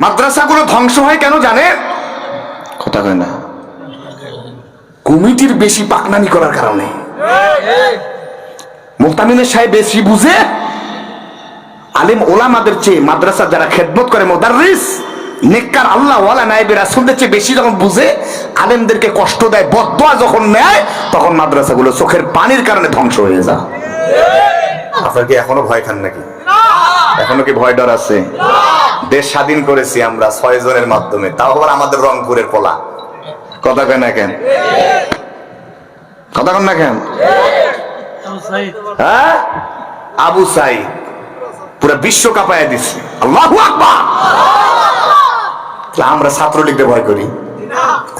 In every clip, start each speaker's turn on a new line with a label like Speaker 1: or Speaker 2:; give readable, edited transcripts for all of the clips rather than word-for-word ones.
Speaker 1: মাদ্রাসাগুলো ধ্বংস হয় কেন জানে? কথা কয় না। কমিটির বেশি পাকনামি করার কারণে। মুহতামিনের সাহেব বেশি বুঝে, আলিম ওলামাদের চেয়ে মাদ্রাসা যারা খেদমত করে মুদাররিস নেককার আল্লাহ ওয়ালা নায়েবে রাসূলদের চেয়ে বেশি যখন বুঝে, আলেমদেরকে কষ্ট দেয়, বদদোয়া যখন নেয়, তখন মাদ্রাসাগুলো চোখের পানির কারণে ধ্বংস হয়ে যায়। আপনার কি এখনো ভয় খান নাকি? এখনো কি ভয় ডর আছে? দেশ স্বাধীন করেছি আমরা 6 জনের মাধ্যমে, তাও আবার আমাদের রংপুরের পোলা। কথা কয় না কেন? কথা কন না কেন? হ্যাঁ, আবু সাইদ পুরো বিশ্ব কাঁপায় দিচ্ছে। আল্লাহু আকবার। আমরা ছাত্রলীগকে ভয় করি?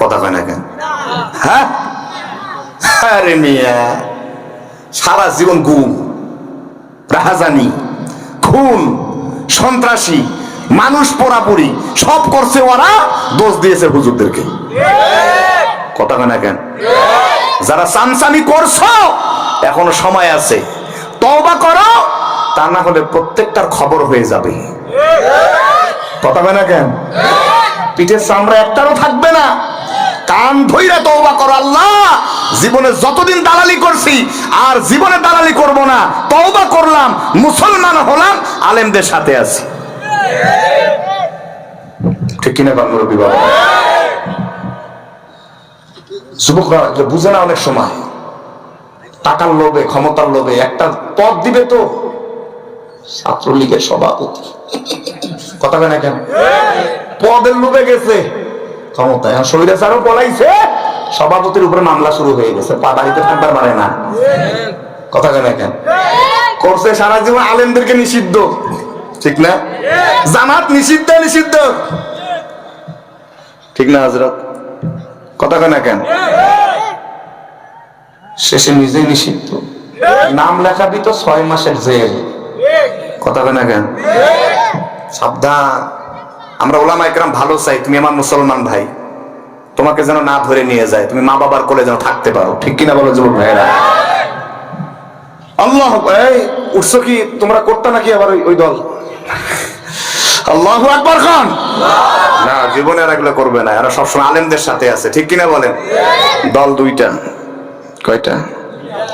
Speaker 1: কথা কয় না কেন? হ্যাঁ, আরে মিয়া, সারা জীবন গুম, রাহাজানি, খুন, সন্ত্রাসী, মানুষ পোড়াপুরি সব করছে ওরা, দোষ দিয়েছে হুজুরদেরকে। কথা কয় না কেন? যারা চামচামি করছো, এখনো সময় আছে, তওবা করো, তা না হলে প্রত্যেকটার খবর হয়ে যাবে। কথা কয় না কেন? পিঠের চামড়া একটারও থাকবে না। কান ধইরা তওবা করো, আল্লাহ জীবনে যতদিন দালালি করছি আর জীবনে দালালি করব না, তওবা করলাম, মুসলমান হলাম, আলেমদের সাথে আছি। ঠিক কিনা বাংলার বিবাহ? যুবকরা বুঝে না অনেক সময়, টাকার লোভে, ক্ষমতার লোভে একটা পদ দিবে তো ছাত্রলীগের সভাপতি। কথা কয় না কেন? পদের লোভে গেছে ক্ষমতায়, স্বৈরাচারও পলাইছে, সভাপতির উপরে মামলা শুরু হয়ে গেছে, বাড়িতে থাকবার পারে না। কথা কয় না কেন? করছে সারা জীবন আলেমদেরকে নিষিদ্ধ, ঠিক না? জামাত নিষিদ্ধ, নিষিদ্ধ, ঠিক না হযরত? কথা কয় না কেন? শেষে নিজেই নিষিদ্ধ, নাম লেখাবি তো 6 মাসের জেল। কথা কয় না কেন? সাবধান। আমরা ওলামায়ে কেরাম ভালো চাই, তুমি আমার মুসলমান ভাই, তোমাকে যেন না ধরে নিয়ে যায়, তুমি মা বাবার কোলে যেন থাকতে পারো, ঠিক কিনা বলো যুবক ভাইয়েরা? আল্লাহ, এই উঠছো কি তোমরা? করতে নাকি আবার ওই দল? আল্লাহু আকবার খান। না, জীবনে আর এগুলো করবে না, এরা সবসময় আলেমদের সাথে আছে, ঠিক কিনা বলেন? দল 2টা। কয়টা?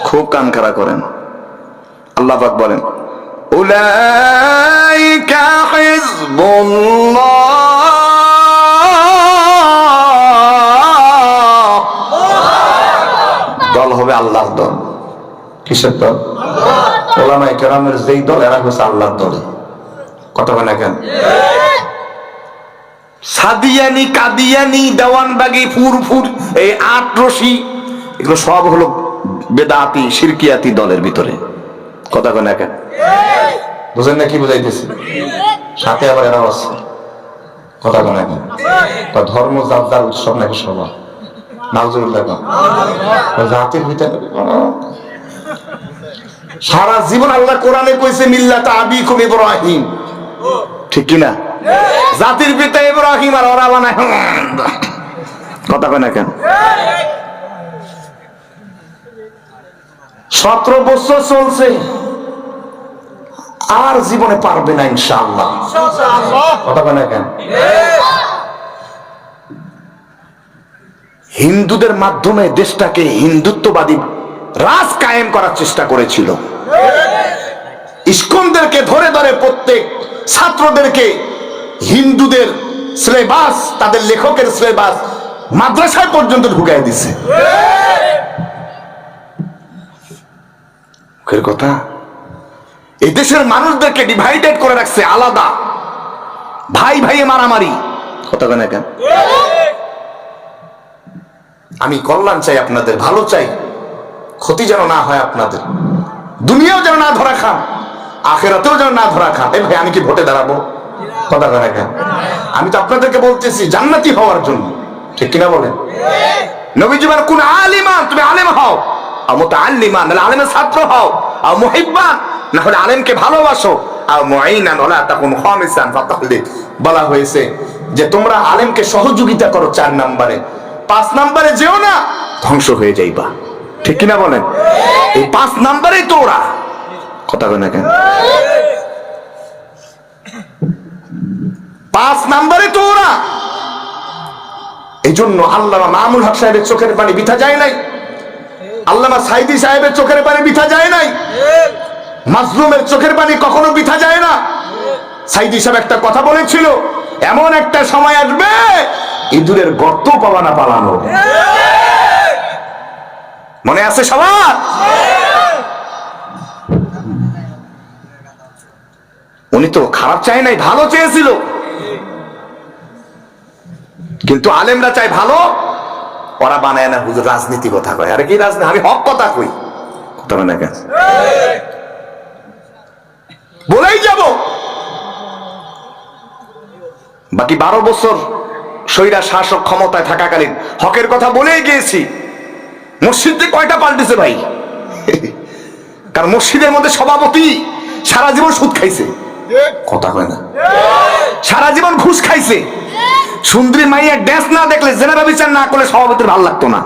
Speaker 1: খুব কান খাড়া করেন। আল্লাহ পাক বলেন, উলাইকা হিজবুল্লাহ। দল হবে আল্লাহর দল। কিসের দল? ওলামায়ে কেরামের যেই দল, এরা হচ্ছে আল্লাহর দল। কথা বলে না কেন? সাদিয়ানি, কাদিয়ানি, দেওয়ানবাগি, ফুরফুর, এই 8 রশি, এগুলো সব হলো বেদাতি, শিরকিয়াতি দলের ভিতরে। কথা কয় না কেন? বুঝেন না কি বুঝাইতেছি? সাথে আবার এরাও আছে। কথা কয় না কেন? ধর্ম যার যার উৎসব নাকি সবার নাউজুবিল্লাহ, জাতির ভিতরে সারা জীবন আল্লাহ কোরআনে কইছে মিল্লাতা আবিকুম ইব্রাহিম, ঠিক কি না? জাতির পিতা ইব্রাহিম, আর ওরা বানায়। কথা কয় না কেন? 17 বছর চলছে, আর জীবনে পারবে না ইনশাআল্লাহ। কথা কয় না কেন? হিন্দুদের মাধ্যমে দেশটাকে হিন্দুত্ববাদী রাজ কায়েম করার চেষ্টা করেছিল। ইস্কনদেরকে ধরে ধরে প্রত্যেক ছাত্রদেরকে হিন্দুদের সিলেবাস, তাদের লেখকের সিলেবাস মাদ্রাসায় পর্যন্ত ঢুকাই দিছে। মুখের কথা। এই দেশের মানুষদেরকে ডিভাইডেড করে রাখছে, আলাদা, ভাই ভাইয়ে মারামারি। কথা কয় না কেন? আমি কল্যাণ চাই, আপনাদের ভালো চাই, ক্ষতি যেন না হয় আপনাদের, দুনিয়াও যেন না ধরা খান, আখিরাতেও যেন না ধরা খান। এই ভাই, আমি কি ভোটে দাঁড়াবো? কথা কয় না কেন? আমি তো আপনাদেরকে বলতেছি জান্নাতি হওয়ার জন্য, ঠিক কিনা বলেন? নবীজি বলেন, কোন আলিমান, তুমি আলেম হও, আর মুতাআল্লিমান, নাহলে আলেমের ছাত্র হও, আর মুহিব্বান, না হলে আলেমকে ভালোবাসো, আর মুঈনান ওয়ালা তাকুন খামিসান ফাতাহলিক। বলা হয়েছে যে তোমরা আলেমকে সহযোগিতা করো 4 নম্বরে, 5 নম্বরে যেও না, ধ্বংস হয়ে যাইবা, ঠিক কিনা বলেন? এই 5 নম্বরেই তো ওরা। কথা কয় না কেন? 5 নম্বরে তো ওরা। এই জন্য আল্লামা মামুনুল হক সাহেবের চোখের পানি বৃথা যায় নাই, আল্লামা সাইদি সাহেবের চোখের পানি বৃথা যায় নাই, মাজলুমের চোখের পানি কখনো বৃথা যায় না। সাইদি সাহেব একটা কথা বলেছিল, এমন একটা সময় আসবে ইঁদুরের গর্ত পাবা না পালানো। মনে আছে সবার? উনি তো খারাপ চায় নাই, ভালো চেয়েছিল, কিন্তু আলেমরা চায় ভালো, ওরা বানায় না। হুজুর রাজনীতি কথা কয়, আরে কি রাজনীতি, আমি হক কথা কই, কথা না কেন বলেই যাব। বাকি 12 বছর স্বৈরা শাসক ক্ষমতায় থাকাকালীন হকের কথা বলেই গিয়েছি। মসজিদে কয়টা পাল্টেছে ভাই? কারণ মসজিদের মধ্যে সভাপতি সারা জীবন সুদ খাইছে, কথা কয় না, সারা জীবন ঘুষ খাইছে। সুন্দরী মাইয়া ড্যান্স না দেখলে, জেনারা বিচার না করলে সভাপতির ভালো লাগতো না।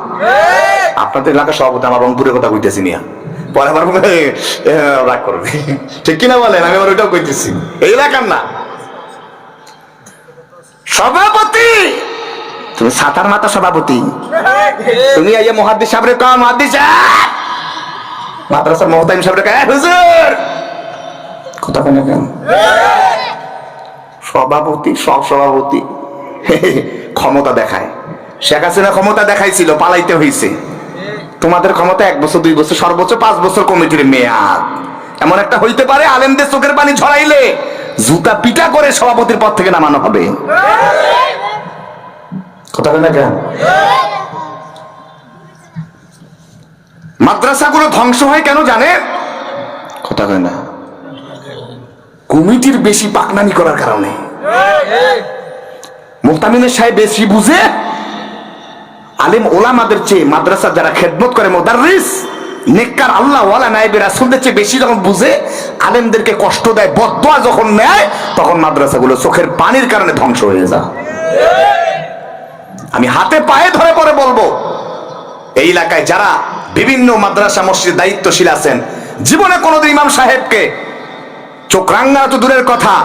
Speaker 1: আপনাদের এলাকার সভাপতি, আমার রংপুরের কথা কইতেছি নিয়া, পরে আমার রাগ করবে, ঠিক কিনা বলেন? আমি আবার ওইটাও কইতেছি, এই এলাকার না সভাপতি। তুমি সাতার মাতা সভাপতি, তুমি এই মুহাদ্দিস সাহেবরে কম, মুহাদ্দিস সাহেব, মাদ্রাসার মুহতামিম সাহেবরে কয় হুজুর, কথা কেন কেন? সভাপতি, সব সভাপতি ক্ষমতা দেখায়। শেখ হাসিনা ক্ষমতা দেখাইছিল, পালাইতে হইছে। তোমাদের ক্ষমতা 1 বছর 2 বছর, সর্বোচ্চ 5 বছর কমিটির মেয়াদ। এমন একটা হইতে পারে আলেমদের চোখের পানি ঝরাইলে জুতা পিটা করে সভাপতির পদ থেকে নামানো হবে, কথা কেন কেন? মাদ্রাসাগুলো ধ্বংস হয় কেন জানে? কথা কয় না, কমিটির বেশি পাকনামি করার কারণে। মুহতামিমের সাহেব বেশি বুঝে, আলেম ওলামাদের চেয়ে মাদ্রাসা যারা খেদমত করে মুদাররিস নেককার আল্লাহ ওয়ালা নায়েবে রাসূলদের চেয়ে বেশি যখন বুঝে, আলেমদেরকে কষ্ট দেয়, বদদোয়া যখন নেয়, তখন মাদ্রাসাগুলো চোখের পানির কারণে ধ্বংস হয়ে যায়। আমি হাতে পায়ে ধরে পরে বলবো, এই এলাকায় যারা বিভিন্ন মাদ্রাসা মসজিদে দায়িত্বশীল আছেন, জীবনে কোনোদিন ইমাম সাহেবকে চোখ রাঙানো তো দূরের কথা,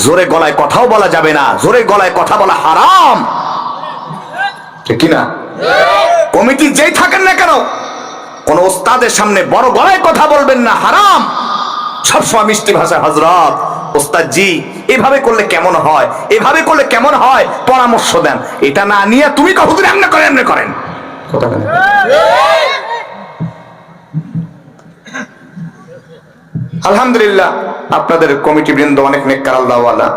Speaker 1: জোরে গলায় কথাও বলা যাবে না, জোরে গলায় কথা বলা হারাম, ঠিক কিনা? কমিটি যেই থাকেন না কেন, কোন ওস্তাদের সামনে বড় গলায় কথা বলবেন না, হারাম। সবসময় মিষ্টি ভাষায় হযরত, ওস্তাদ জি, এভাবে করলে কেমন হয়, এভাবে করলে কেমন হয়, পরামর্শ দেন। এটা না নিয়ে তুমি হুজুর এমনি করেন, এমনি করেন, কথা বলেন। আলহামদুলিল্লাহ, আপনাদের কমিটি বৃন্দ অনেক নেককার আল্লাহওয়ালা।